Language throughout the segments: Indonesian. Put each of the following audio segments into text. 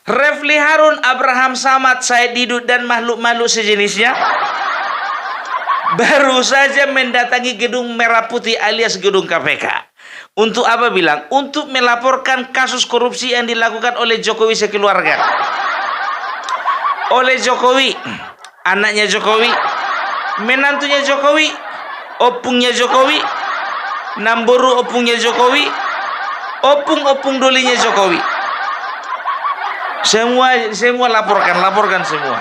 Refli Harun, Abraham Samad, Said Didu, dan makhluk-makhluk sejenisnya baru saja mendatangi gedung Merah Putih alias gedung KPK. Untuk apa bilang? Untuk melaporkan kasus korupsi yang dilakukan oleh Jokowi sekeluarga. Oleh Jokowi, anaknya Jokowi, menantunya Jokowi, opungnya Jokowi, Namboru opungnya Jokowi, opung dolinya Jokowi. Semua laporkan semua.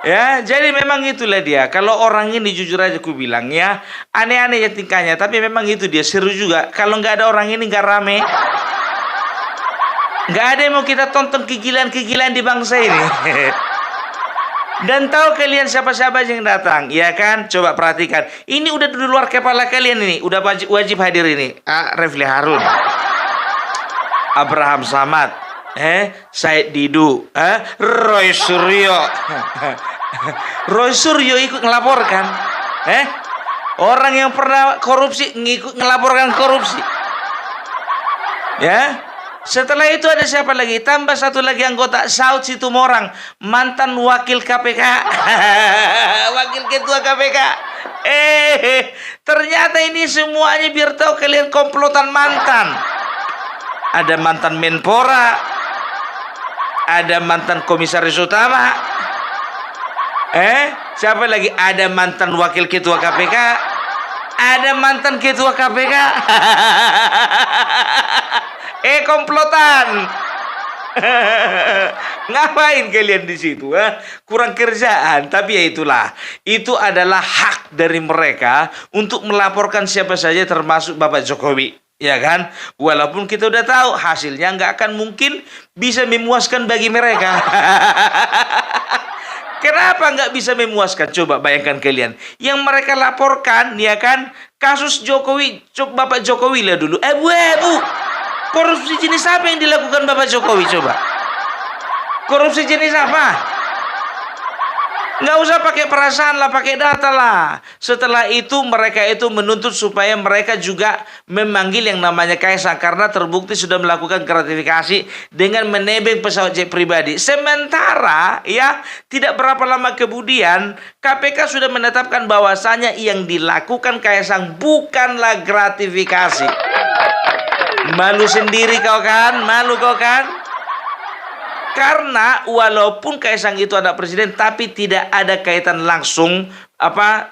Ya, jadi memang itulah dia. Kalau orang ini jujur aja aku bilang ya, aneh-aneh ya tingkahnya, tapi memang itu dia seru juga. Kalau nggak ada orang ini nggak rame. Nggak ada yang mau kita tonton kegilaan-kegilaan di bangsa ini. Dan tahu kalian siapa-siapa yang datang, ya kan? Coba perhatikan. Ini udah di luar kepala kalian ini, udah wajib hadir ini. Refli Harun, Abraham Samad, Said Didu, Roy Suryo. Roy Suryo ikut ngelaporkan. Orang yang pernah korupsi ngikut ngelaporkan korupsi. Ya. Setelah itu ada siapa lagi? Tambah satu lagi anggota, Saud Situmorang, mantan wakil KPK. Wakil ketua KPK. Ternyata ini semuanya biar tahu kalian komplotan mantan. Ada mantan Menpora, ada mantan komisaris utama. Siapa lagi? Ada mantan wakil ketua KPK, ada mantan ketua KPK. Komplotan. Ngapain kalian di situ? Kurang kerjaan. Tapi ya itulah. Itu adalah hak dari mereka untuk melaporkan siapa saja termasuk Bapak Jokowi. Ya kan? Walaupun kita udah tahu hasilnya nggak akan mungkin bisa memuaskan bagi mereka. Kenapa nggak bisa memuaskan? Coba bayangkan kalian. Yang mereka laporkan, ya kan? Kasus Jokowi, Bapak Jokowi lah dulu. Bu. Korupsi jenis apa yang dilakukan Bapak Jokowi coba? Korupsi jenis apa? Nggak usah pakai perasaan lah, pakai data lah. Setelah itu mereka itu menuntut supaya mereka juga memanggil yang namanya Kaisang karena terbukti sudah melakukan gratifikasi dengan menebeng pesawat jet pribadi. Sementara ya tidak berapa lama kemudian KPK sudah menetapkan bahwasanya yang dilakukan Kaisang bukanlah gratifikasi. Malu sendiri kau kan? Malu kau kan? Karena walaupun Kaisang itu anak presiden, tapi tidak ada kaitan langsung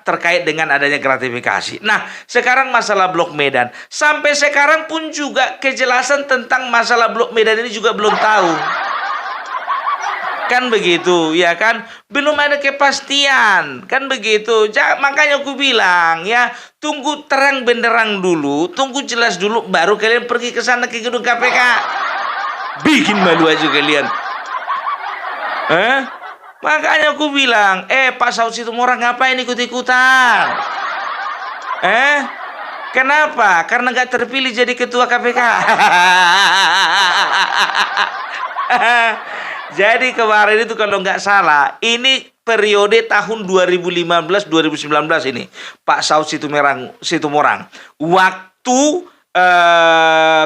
terkait dengan adanya gratifikasi. Nah, sekarang masalah Blok Medan. Sampai sekarang pun juga kejelasan tentang masalah Blok Medan ini juga belum tahu. Kan begitu, ya kan? Belum ada kepastian, kan begitu. Makanya aku bilang, ya, tunggu terang benderang dulu, tunggu jelas dulu, baru kalian pergi ke sana ke gedung KPK. Bikin malu aja kalian. Makanya aku bilang, Pak Saud Situmorang ngapain ikut-ikutan? Kenapa? Karena nggak terpilih jadi ketua KPK. Jadi kemarin itu kalau nggak salah, ini periode tahun 2015-2019 ini, Pak Saud Situmorang. Waktu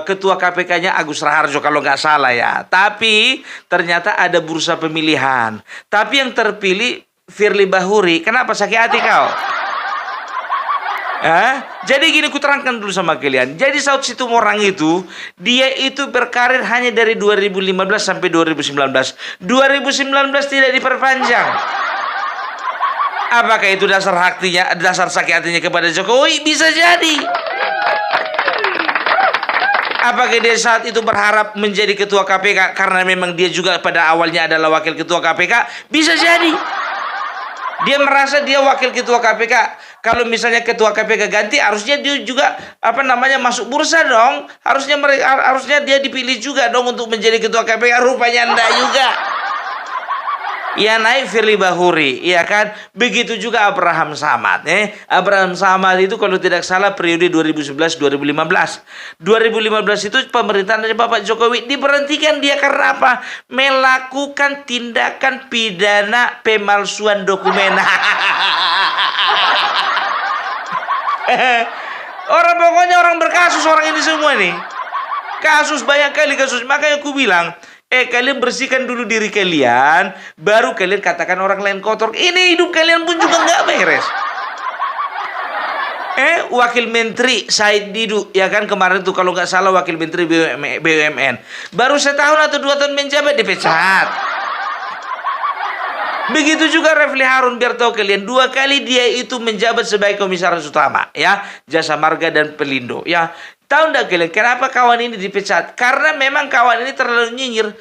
ketua KPK-nya Agus Raharjo kalau nggak salah ya. Tapi ternyata ada bursa pemilihan. Tapi yang terpilih Firly Bahuri. Kenapa sakit hati kau? Jadi gini, ku terangkan dulu sama kalian. Jadi Saud Situmorang itu, dia itu berkarir hanya dari 2015 sampai 2019. 2019 tidak diperpanjang. Apakah itu dasar sakit hatinya kepada Jokowi? Bisa jadi. Apakah dia saat itu berharap menjadi ketua KPK karena memang dia juga pada awalnya adalah wakil ketua KPK? Bisa jadi. Dia merasa dia wakil ketua KPK. Kalau misalnya ketua KPK ganti, harusnya dia juga masuk bursa dong. Harusnya dia dipilih juga dong untuk menjadi ketua KPK. Rupanya enggak juga. Ya naik Firly Bahuri, ya kan? Begitu juga Abraham Samad. Abraham Samad itu kalau tidak salah periode 2011-2015. 2015 itu pemerintahan dari Bapak Jokowi diberhentikan dia karena apa? Melakukan tindakan pidana pemalsuan dokumen. Pokoknya orang berkasus orang ini semua nih. Kasus banyak kali kasus. Makanya aku bilang, Kalian bersihkan dulu diri kalian, baru kalian katakan orang lain kotor. Ini hidup kalian pun juga nggak beres. Wakil Menteri Said Didu, ya kan, kemarin tuh kalau nggak salah Wakil Menteri BUMN. Baru setahun atau 2 tahun menjabat dipecat. Begitu juga Refli Harun, biar tahu kalian, 2 kali dia itu menjabat sebagai komisaris utama, ya, Jasa Marga dan Pelindo, ya. Tahu enggak kalian kenapa kawan ini dipecat? Karena memang kawan ini terlalu nyinyir,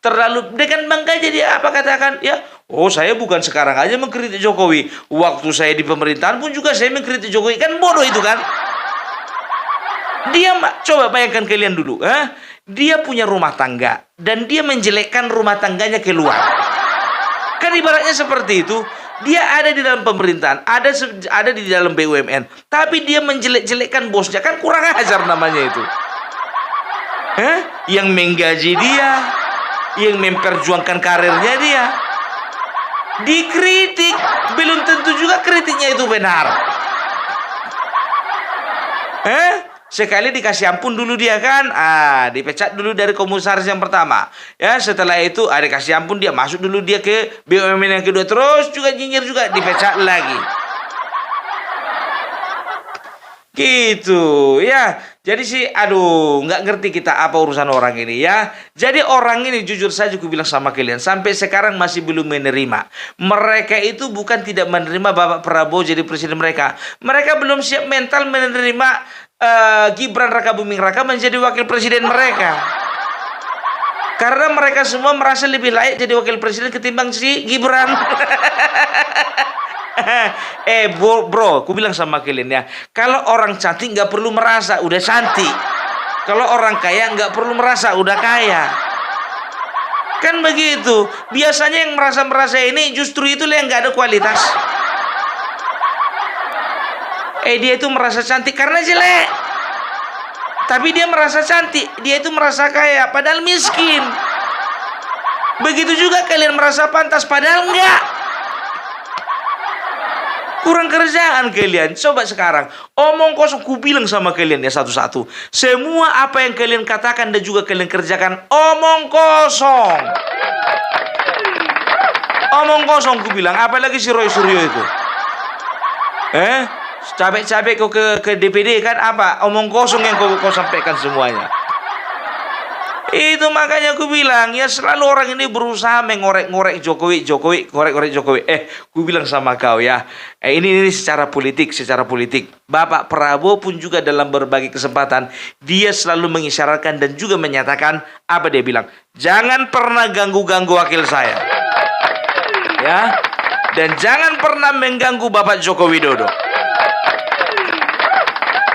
terlalu dengan bangga jadi apa katakan, ya. Oh, saya bukan sekarang aja mengkritik Jokowi, waktu saya di pemerintahan pun juga saya mengkritik Jokowi. Kan bodoh itu kan? Dia coba bayangkan kalian dulu, dia punya rumah tangga dan dia menjelekkan rumah tangganya keluar. Kan ibaratnya seperti itu. Dia ada di dalam pemerintahan, ada di dalam BUMN, tapi dia menjelek-jelekkan bosnya, kan kurang ajar namanya itu. Yang menggaji dia, yang memperjuangkan karirnya dia, dikritik, belum tentu juga kritiknya itu benar. Sekali dikasih ampun dulu dia kan, dipecat dulu dari komisaris yang pertama, ya. Setelah itu dikasih ampun, dia masuk dulu dia ke BUMN yang kedua, terus juga nyinyir juga, dipecat lagi. Gitu, ya. Jadi sih, aduh, nggak ngerti kita apa urusan orang ini, ya. Jadi orang ini jujur saja aku bilang sama kalian, sampai sekarang masih belum menerima. Mereka itu bukan tidak menerima Bapak Prabowo jadi presiden mereka. Mereka belum siap mental menerima Gibran Raka Buming Raka menjadi wakil presiden mereka. Karena mereka semua merasa lebih layak jadi wakil presiden ketimbang si Gibran. Bro, aku bilang sama kalian, ya, kalau orang cantik nggak perlu merasa udah cantik. Kalau orang kaya nggak perlu merasa udah kaya. Kan begitu. Biasanya yang merasa ini justru itulah yang nggak ada kualitas. Dia itu merasa cantik karena jelek. Tapi dia merasa cantik, dia itu merasa kaya padahal miskin. Begitu juga kalian merasa pantas padahal enggak. Kurang kerjaan kalian. Coba sekarang omong kosong, ku bilang sama kalian ya satu-satu. Semua apa yang kalian katakan dan juga kalian kerjakan omong kosong. Omong kosong ku bilang, apalagi si Roy Suryo itu. Capek-capek kau ke DPD kan apa? Omong kosong yang kau sampaikan semuanya. Itu makanya aku bilang, ya selalu orang ini berusaha mengorek-ngorek Jokowi, ngorek-ngorek Jokowi. Ku bilang sama kau ya, ini secara politik. Bapak Prabowo pun juga dalam berbagai kesempatan, dia selalu mengisyaratkan dan juga menyatakan, apa dia bilang? Jangan pernah ganggu-ganggu wakil saya. Ya. Dan jangan pernah mengganggu Bapak Joko Widodo.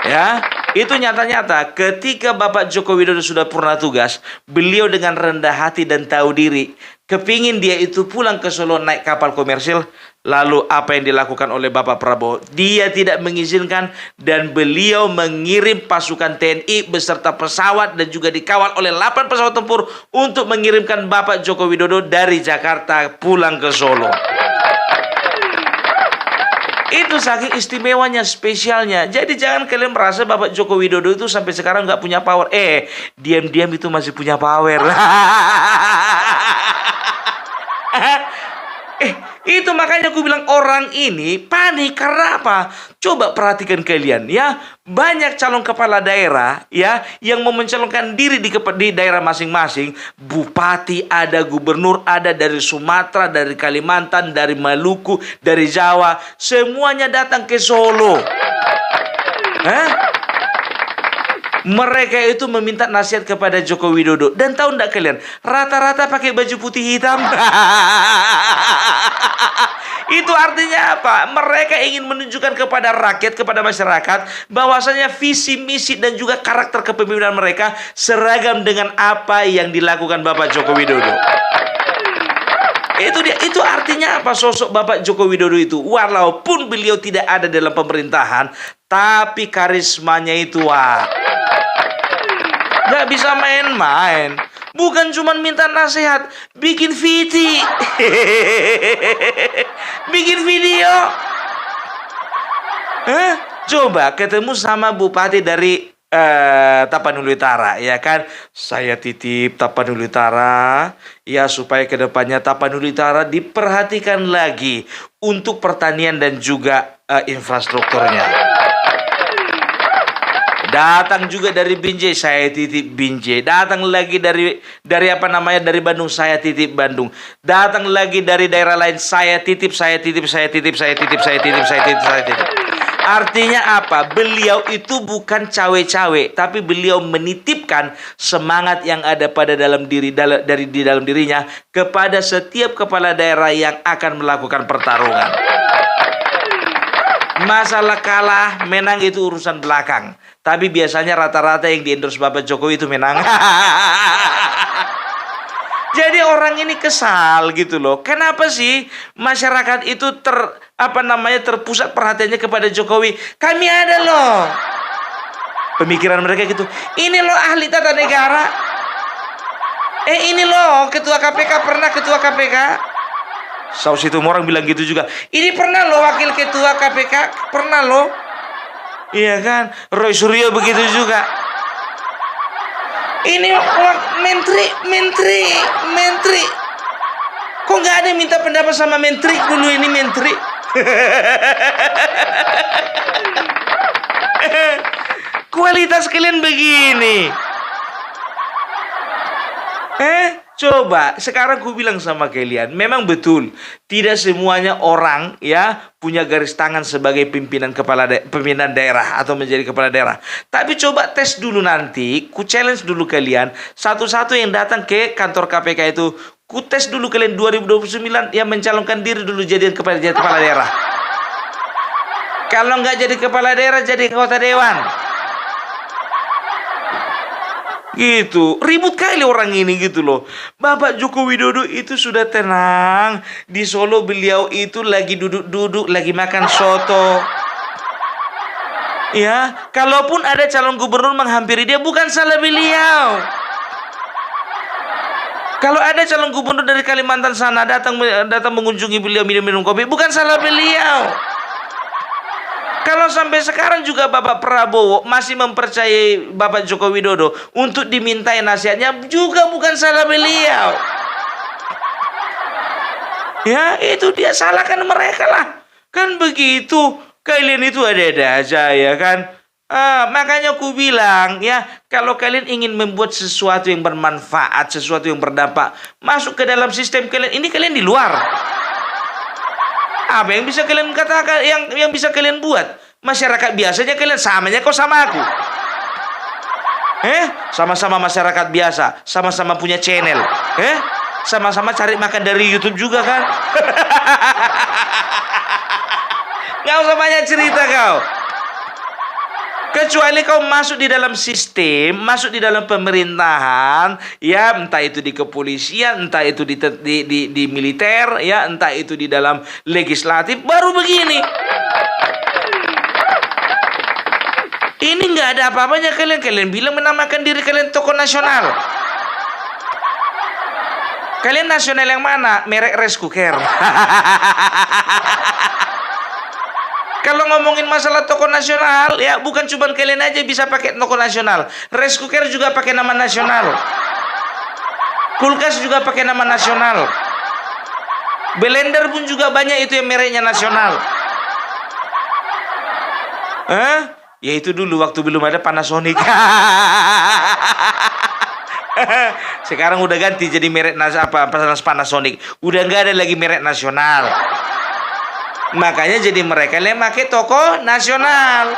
Ya, itu nyata-nyata ketika Bapak Joko Widodo sudah purna tugas, beliau dengan rendah hati dan tahu diri, kepingin dia itu pulang ke Solo naik kapal komersil. Lalu apa yang dilakukan oleh Bapak Prabowo? Dia tidak mengizinkan dan beliau mengirim pasukan TNI beserta pesawat dan juga dikawal oleh 8 pesawat tempur untuk mengirimkan Bapak Joko Widodo dari Jakarta pulang ke Solo. Itu saking istimewanya, spesialnya. Jadi jangan kalian merasa Bapak Joko Widodo itu sampai sekarang nggak punya power. Diam-diam itu masih punya power. Itu makanya aku bilang orang ini panik karena apa? Coba perhatikan kalian ya, banyak calon kepala daerah ya yang mau mencalonkan diri di daerah masing-masing. Bupati ada, gubernur ada, dari Sumatera, dari Kalimantan, dari Maluku, dari Jawa, semuanya datang ke Solo. Mereka itu meminta nasihat kepada Joko Widodo. Dan tahu enggak kalian, rata-rata pakai baju putih hitam. Itu artinya apa? Mereka ingin menunjukkan kepada rakyat, kepada masyarakat, bahwasanya visi, misi dan juga karakter kepemimpinan mereka seragam dengan apa yang dilakukan Bapak Joko Widodo. Itu dia. Itu artinya apa sosok Bapak Joko Widodo itu? Walaupun beliau tidak ada dalam pemerintahan, tapi karismanya itu nggak bisa main-main. Bukan cuma minta nasihat, bikin VT, bikin video. Coba ketemu sama bupati dari Tapanuli Utara, ya kan? Saya titip Tapanuli Utara, ya supaya kedepannya Tapanuli Utara diperhatikan lagi untuk pertanian dan juga infrastrukturnya. Datang juga dari Binjai, saya titip Binjai. Datang lagi dari apa namanya, dari Bandung, saya titip Bandung. Datang lagi dari daerah lain, saya titip, saya titip, saya titip, saya titip, saya titip, saya titip, saya titip. Artinya apa? Beliau itu bukan cawe-cawe, tapi beliau menitipkan semangat yang ada pada dalam dalam dirinya kepada setiap kepala daerah yang akan melakukan pertarungan. Masalah kalah menang itu urusan belakang. Tapi biasanya rata-rata yang di-endorse Bapak Jokowi itu menang. Jadi orang ini kesal gitu loh. Kenapa sih masyarakat itu terpusat perhatiannya kepada Jokowi? Kami ada loh. Pemikiran mereka gitu. Ini loh ahli tata negara. Ini loh ketua KPK, pernah ketua KPK. Saus itu orang bilang gitu juga. Ini pernah loh wakil ketua KPK, pernah loh. Iya kan? Roy Suryo begitu juga. Ini menteri. Kok nggak ada yang minta pendapat sama menteri dulu ini menteri? Kualitas kalian begini. Coba sekarang ku bilang sama kalian, memang betul tidak semuanya orang ya punya garis tangan sebagai pimpinan pimpinan daerah atau menjadi kepala daerah. Tapi coba tes dulu nanti, ku challenge dulu kalian satu-satu yang datang ke kantor KPK itu, ku tes dulu kalian 2029 yang mencalonkan diri dulu jadi kepala daerah. Kalau nggak jadi kepala daerah jadi anggota dewan. Gitu, ribut kali orang ini gitu loh. Bapak Joko Widodo itu sudah tenang. Di Solo beliau itu lagi duduk-duduk, lagi makan soto. Ya, kalaupun ada calon gubernur menghampiri dia, bukan salah beliau. Kalau ada calon gubernur dari Kalimantan sana datang mengunjungi beliau minum-minum kopi, bukan salah beliau. Kalau sampai sekarang juga Bapak Prabowo masih mempercayai Bapak Joko Widodo untuk dimintai nasihatnya, juga bukan salah beliau. Ya, itu dia, salahkan mereka lah. Kan begitu. Kalian itu ada-ada aja ya kan. Makanya aku bilang ya, kalau kalian ingin membuat sesuatu yang bermanfaat, sesuatu yang berdampak, masuk ke dalam sistem kalian. Ini kalian di luar. Apa yang bisa kalian katakan, yang bisa kalian buat? Masyarakat biasanya kalian samanya kok sama aku. Sama-sama masyarakat biasa, sama-sama punya channel. Sama-sama cari makan dari YouTube juga kan? Nggak usah banyak cerita kau. Kecuali kau masuk di dalam sistem, masuk di dalam pemerintahan, ya entah itu di kepolisian, entah itu di militer, ya entah itu di dalam legislatif, baru begini. Ini nggak ada apa-apanya kalian bilang menamakan diri kalian tokoh nasional. Kalian nasional yang mana? Merek rice cooker. Kalau ngomongin masalah tokoh nasional, ya bukan cuma kalian aja bisa pakai tokoh nasional. Rice cooker juga pakai nama nasional. Kulkas juga pakai nama nasional. Blender pun juga banyak itu yang mereknya nasional. Ya itu dulu waktu belum ada Panasonic. Sekarang udah ganti jadi merek Panasonic. Udah nggak ada lagi merek nasional. Makanya jadi mereka yang pakai toko nasional.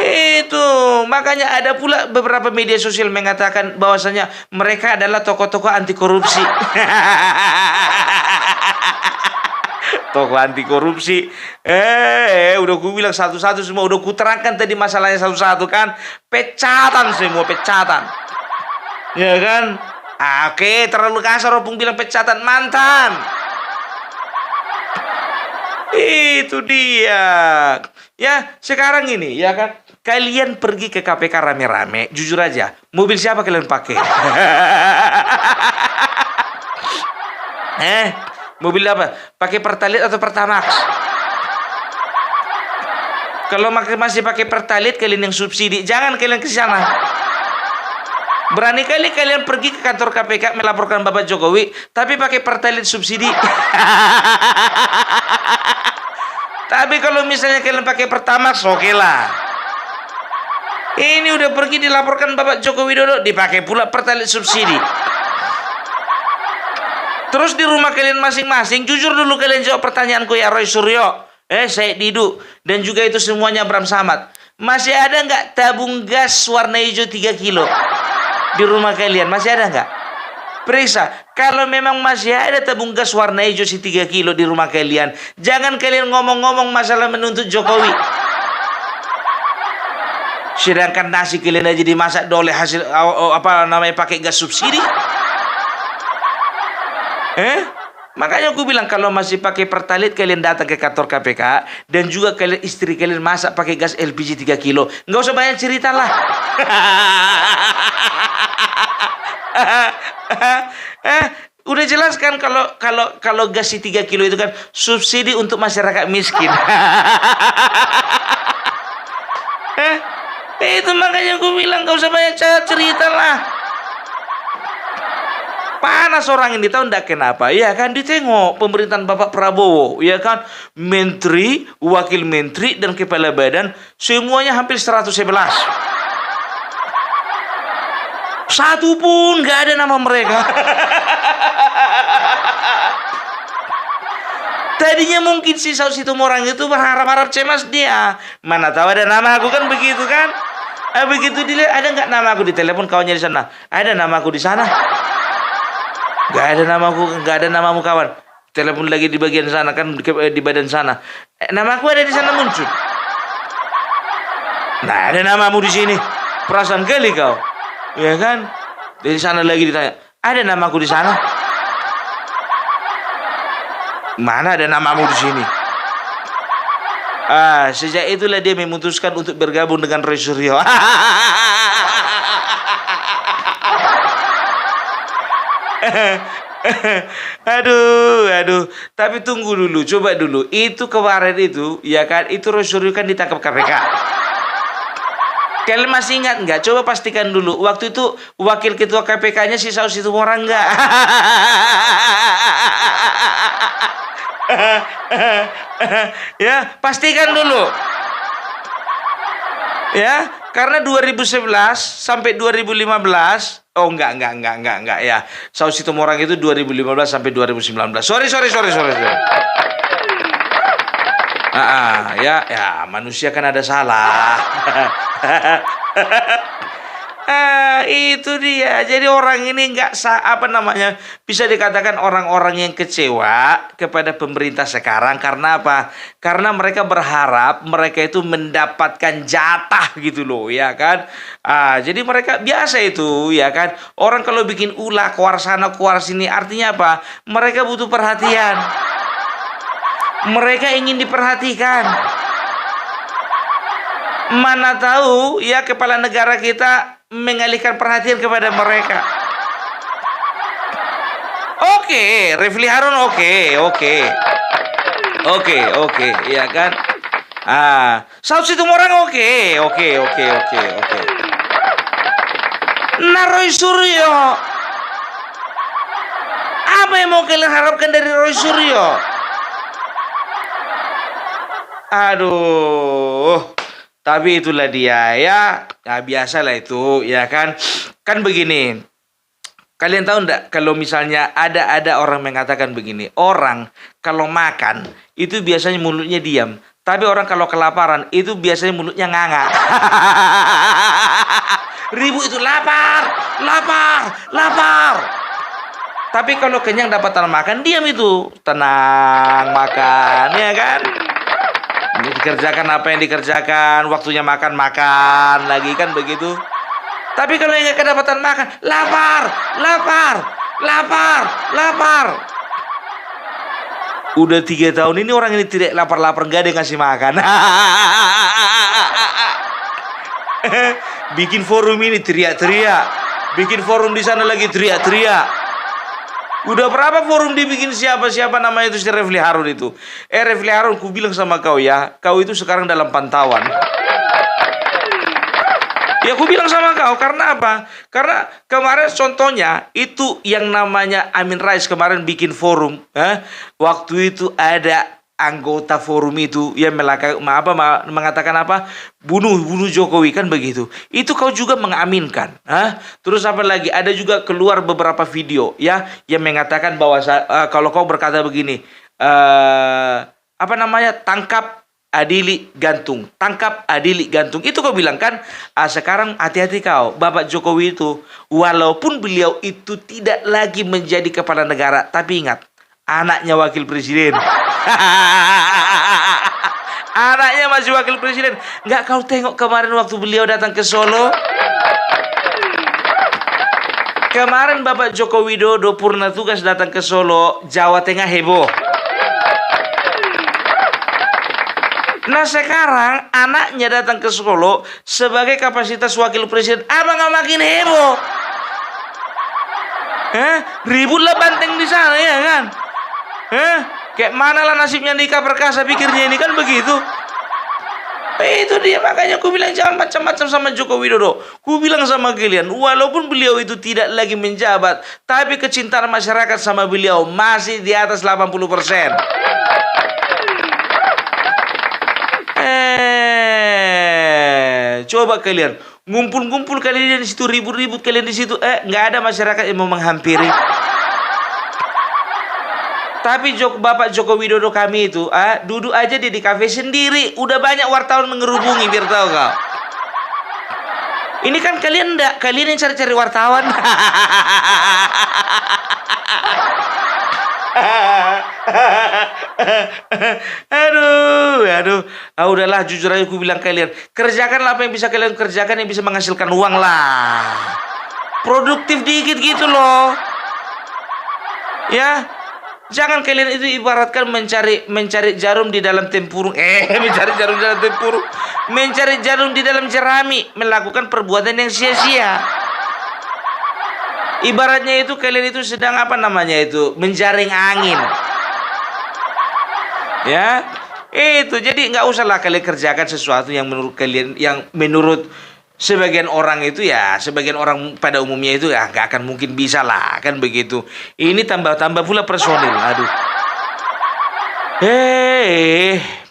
Itu makanya ada pula beberapa media sosial mengatakan bahwasanya mereka adalah tokoh-tokoh anti korupsi. Tokoh anti korupsi. Udah ku bilang satu-satu semua, udah ku terangkan tadi masalahnya satu-satu kan. Pecatan semua, pecatan. Ya kan? Oke, terlalu kasar opung bilang pecatan, mantan. Itu dia. Ya, sekarang ini ya kan, kalian pergi ke KPK rame-rame, jujur aja, mobil siapa kalian pakai? Mobil apa? Pakai Pertalite atau Pertamax? Kalau masih pakai Pertalite kalian yang subsidi, jangan kalian ke sana. Berani kali kalian pergi ke kantor KPK melaporkan Bapak Jokowi, tapi pakai Pertalite subsidi. Tapi kalau misalnya kalian pakai Pertamax, oke lah. Ini udah pergi dilaporkan Bapak Joko Widodo, dipakai pula Pertalite subsidi. Terus di rumah kalian masing-masing, jujur dulu kalian jawab pertanyaanku ya Roy Suryo, saya Didu, dan juga itu semuanya Bram Samad. Masih ada nggak tabung gas warna hijau 3 kilo di rumah kalian? Masih ada nggak? Periksa, kalau memang masih ada tabung gas warna hijau 3 kilo di rumah kalian, jangan kalian ngomong-ngomong masalah menuntut Jokowi. Sedangkan nasi kalian aja dimasak dole hasil pakai gas subsidi. Makanya aku bilang kalau masih pakai Pertalite kalian datang ke kantor KPK dan juga kalian istri kalian masak pakai gas LPG 3 kilo. Nggak usah banyak cerita lah. Udah jelas kan kalau gas 3 kilo itu kan subsidi untuk masyarakat miskin. Itu makanya aku bilang nggak usah banyak cerita lah. Panas orang ini tahu ndak kenapa? Ya kan, ditengok pemerintahan Bapak Prabowo, ya kan, menteri, wakil menteri dan kepala badan semuanya hampir 111. Satu pun nggak ada nama mereka. Tadinya mungkin si Saud Situmorang itu berharap-harap cemas dia. Mana tahu ada nama aku kan begitu kan? Begitu dilihat ada nggak nama aku di telepon kawannya di sana? Ada nama aku di sana? Gak ada namaku, gak ada namamu kawan. Telepon lagi di bagian sana kan, di badan sana. Namaku ada di sana muncul. Nah, ada namamu di sini. Perasaan kali kau, ya kan? Dari sana lagi ditanya, ada namaku di sana? Mana ada namamu di sini? Sejak itulah dia memutuskan untuk bergabung dengan Roy Suryo. Aduh. Tapi tunggu dulu, coba dulu. Itu kemarin itu, ya kan? Itu Roy Suryo kan ditangkap KPK. Kalian masih ingat nggak? Coba pastikan dulu. Waktu itu wakil ketua KPK-nya si Saud Situmorang nggak? Ya, pastikan dulu. Ya, karena 2011 sampai 2015. Oh enggak ya. Saud Situmorang itu 2015 sampai 2019. Sorry. Ya, manusia kan ada salah. Itu dia. Jadi orang ini bisa dikatakan orang-orang yang kecewa kepada pemerintah sekarang karena apa? Karena mereka berharap mereka itu mendapatkan jatah gitu loh, ya kan? Jadi mereka biasa itu, ya kan? Orang kalau bikin ulah keluar sana keluar sini artinya apa? Mereka butuh perhatian. Mereka ingin diperhatikan. Mana tahu ya kepala negara kita mengalihkan perhatian kepada mereka. Oke, Refli Harun oke, ya kan? Saud Situmorang oke. Nah, Roy Suryo, apa yang mau kalian harapkan dari Roy Suryo? Aduh. Tapi itulah dia ya. Nah, biasalah itu, ya kan? Kan begini. Kalian tahu enggak kalau misalnya ada orang mengatakan begini, orang kalau makan itu biasanya mulutnya diam, tapi orang kalau kelaparan itu biasanya mulutnya nganga. Ribut itu lapar. Tapi kalau kenyang dapatan makan, diam itu, tenang makan, ya kan? Dikerjakan apa yang dikerjakan, waktunya makan lagi kan begitu. Tapi kalau yang gak kedapatan makan, lapar. Udah 3 tahun ini orang ini tidak lapar gak ada yang ngasih makan. Bikin forum ini teriak-teriak, bikin forum di sana lagi teriak-teriak. Udah berapa forum dibikin siapa namanya itu si Refli Harun itu. Refli Harun, ku bilang sama kau ya, kau itu sekarang dalam pantauan. Ya aku bilang sama kau, karena apa? Karena kemarin contohnya itu yang namanya Amin Rais kemarin bikin forum. Waktu itu ada anggota forum itu yang mengatakan apa? Bunuh Jokowi, kan begitu. Itu kau juga mengaminkan. Terus apa lagi? Ada juga keluar beberapa video ya yang mengatakan bahwa kalau kau berkata begini, tangkap adili gantung, tangkap adili gantung. Itu kau bilang kan, sekarang hati-hati kau, Bapak Jokowi itu, walaupun beliau itu tidak lagi menjadi kepala negara, tapi ingat, anaknya wakil presiden. Anaknya masih wakil presiden. Nggak kau tengok kemarin waktu beliau datang ke Solo? Kemarin Bapak Joko Widodo purna tugas datang ke Solo, Jawa Tengah heboh. Nah sekarang anaknya datang ke Solo sebagai kapasitas wakil presiden, apa nggak makin heboh? Ributlah banteng di sana ya kan? Kayak mana lah nasibnya Nika Perkasa, pikirnya ini kan begitu. Itu dia, makanya aku bilang jangan macam-macam sama Joko Widodo. Ku bilang sama kalian, walaupun beliau itu tidak lagi menjabat, tapi kecintaan masyarakat sama beliau masih di atas 80%. Coba kalian ngumpul-ngumpul kalian di situ, ribut-ribut kalian di situ, nggak ada masyarakat yang mau menghampiri. Tapi Bapak Joko Widodo kami itu, duduk aja di kafe sendiri, udah banyak wartawan mengerubungi, biar tahu kau. Ini kan kalian yang cari-cari wartawan. Aduh. Udahlah, jujur aja aku bilang kalian, kerjakanlah apa yang bisa kalian kerjakan yang bisa menghasilkan uang lah. Produktif dikit gitu loh. Ya. Jangan kalian itu ibaratkan mencari jarum di dalam tempurung. Mencari jarum di dalam tempurung. Mencari jarum di dalam jerami, melakukan perbuatan yang sia-sia. Ibaratnya itu kalian itu sedang menjaring angin. Ya, itu jadi nggak usahlah kalian kerjakan sesuatu yang menurut sebagian orang itu ya, sebagian orang pada umumnya itu ya nggak akan mungkin bisa lah, kan begitu. Ini tambah pula personil, aduh.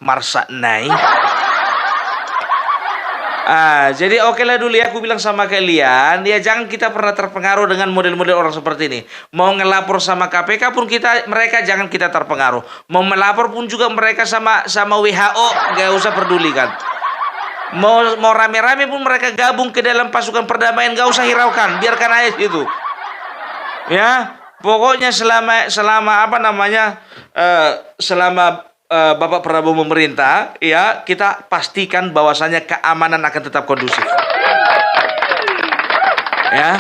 Marsa naik. Jadi oke lah dulu ya, aku bilang sama kalian ya, jangan kita pernah terpengaruh dengan model-model orang seperti ini. Mau ngelapor sama KPK pun mereka jangan kita terpengaruh. Mau melapor pun juga mereka sama WHO, nggak usah pedulikan. Mau rame-rame pun mereka gabung ke dalam pasukan perdamaian, gak usah hiraukan, biarkan aja itu. Ya, pokoknya selama Bapak Prabowo memerintah, ya kita pastikan bahwasannya keamanan akan tetap kondusif. Ya,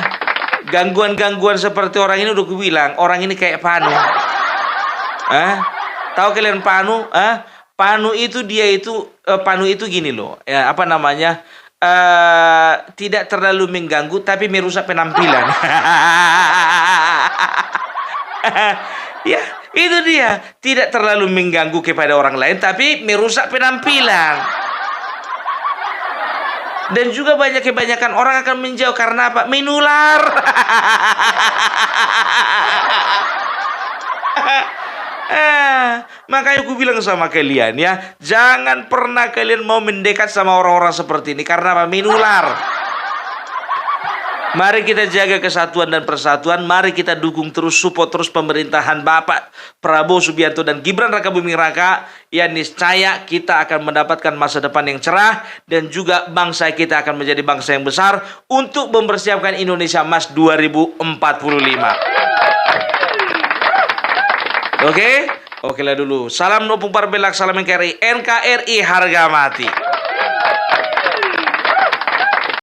gangguan-gangguan seperti orang ini udah gue bilang, orang ini kayak Panu. Tahu kalian Panu? Panu itu gini loh, ya tidak terlalu mengganggu tapi merusak penampilan. Ya, itu dia, tidak terlalu mengganggu kepada orang lain tapi merusak penampilan. Dan juga kebanyakan orang akan menjauh karena apa? Menular. Makanya aku bilang sama kalian ya, jangan pernah kalian mau mendekat sama orang-orang seperti ini, karena apa? Menular. Mari kita jaga kesatuan dan persatuan. Mari kita dukung terus, support terus pemerintahan Bapak Prabowo Subianto dan Gibran Raka Buming Raka. Ya, niscaya kita akan mendapatkan masa depan yang cerah, dan juga bangsa kita akan menjadi bangsa yang besar untuk mempersiapkan Indonesia Emas 2045. Oke lah dulu. Salam Nopung Parbelak, salam NKRI harga mati.